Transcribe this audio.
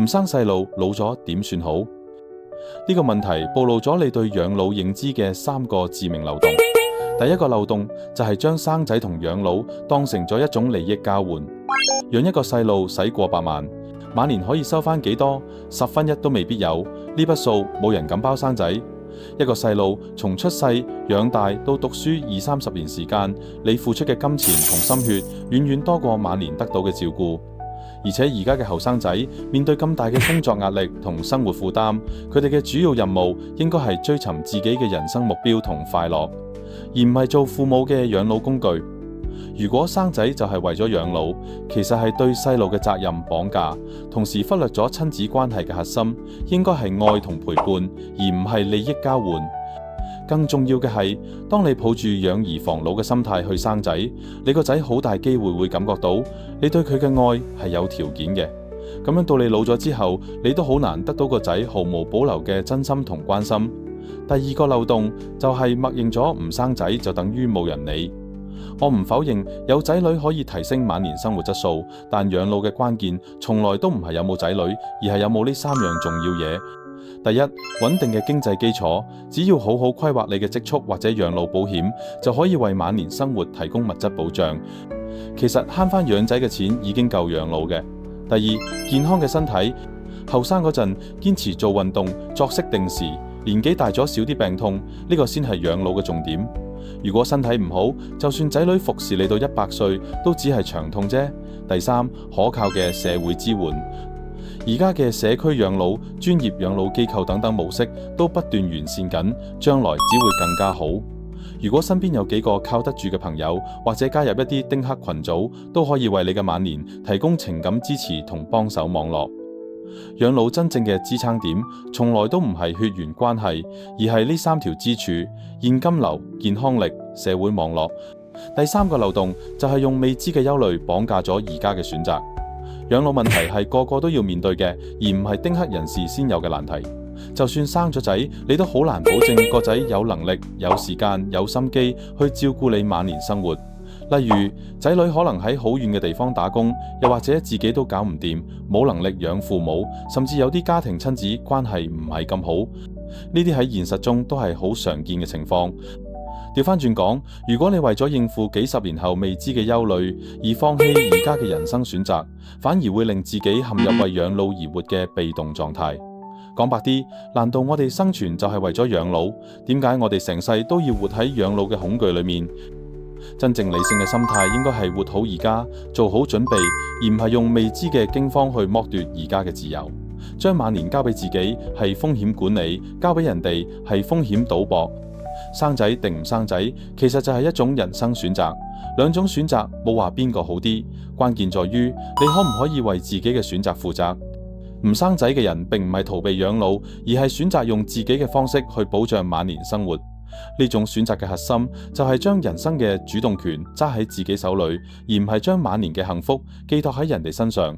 唔生細路，老咗點算好？呢個問題暴露咗你對養老認知嘅3個致命漏洞。第一個漏洞就係將生仔同養老當成咗一種利益交換，養一個細路使過百萬，晚年可以收翻幾多？10分1都未必有，呢筆數冇人敢包生仔。一個細路從出世養大到讀書20-30年時間，你付出嘅金錢同心血遠遠多過晚年得到嘅照顧。而且而家嘅後生仔面對咁大嘅工作壓力同生活負擔，佢哋嘅主要任務應該係追尋自己嘅人生目標同快樂，而唔係做父母嘅養老工具。如果生仔就係為咗養老，其實係對細路嘅責任綁架，同時忽略咗親子關係嘅核心，應該係愛同陪伴，而唔係利益交換。更重要嘅係，當你抱住養兒防老嘅心態去生仔，你個仔好大機會會感覺到你對佢嘅愛係有條件嘅。咁樣到你老咗之後，你都好難得到個仔毫無保留嘅真心同關心。第二個漏洞就係默認咗唔生仔就等於冇人理。我唔否認有仔女可以提升晚年生活質素，但養老嘅關鍵從來都唔係有冇仔女，而係有冇呢3樣重要嘢。第一，穩定嘅經濟基礎，只要好好規劃你嘅積蓄或者養老保險，就可以為晚年生活提供物質保障。其實慳翻養仔嘅錢已經夠養老嘅。第二，健康嘅身體，後生嗰陣堅持做運動，作息定時，年紀大咗少啲病痛，呢個先係養老嘅重點。如果身體唔好，就算仔女服侍你到100歲，都只係長痛啫。第三，可靠嘅社會支援。而家嘅社區養老、專業養老機構等等模式都不斷完善緊，將來只會更加好。如果身邊有幾個靠得住嘅朋友，或者加入一啲丁克群組，都可以為你嘅晚年提供情感支持同幫手網絡。養老真正嘅支撐點，從來都唔係血緣關係，而係呢3條支柱：現金流、健康力、社會網絡。第3個漏洞就係用未知嘅憂慮綁架咗而家嘅選擇。養老問題係個個都要面對嘅，而唔係丁克人士先有嘅難題。就算生咗仔，你都好難保證個仔有能力、有時間、有心機去照顧你晚年生活。例如，仔女可能喺好遠嘅地方打工，又或者自己都搞唔掂，冇能力養父母，甚至有啲家庭親子關係唔係咁好。呢啲喺現實中都係好常見嘅情況。調翻轉講，如果你為咗應付幾十年後未知嘅憂慮而放棄而家嘅人生選擇，反而會令自己陷入為養老而活嘅被動狀態。講白啲，難道我哋生存就係為咗養老？點解我哋成世都要活喺養老嘅恐懼裏面？真正理性嘅心態應該係活好而家，做好準備，而唔係用未知嘅驚慌去剝奪而家嘅自由。將晚年交俾自己係風險管理，交俾人哋係風險賭博。生仔定唔生仔，其實就係一種人生選擇。兩種選擇冇話邊個好啲，關鍵在於你可唔可以為自己嘅選擇負責。唔生仔嘅人並唔係逃避養老，而係選擇用自己嘅方式去保障晚年生活。呢種選擇嘅核心就係將人生嘅主動權揸喺自己手裏，而唔係將晚年嘅幸福寄託喺人哋身上。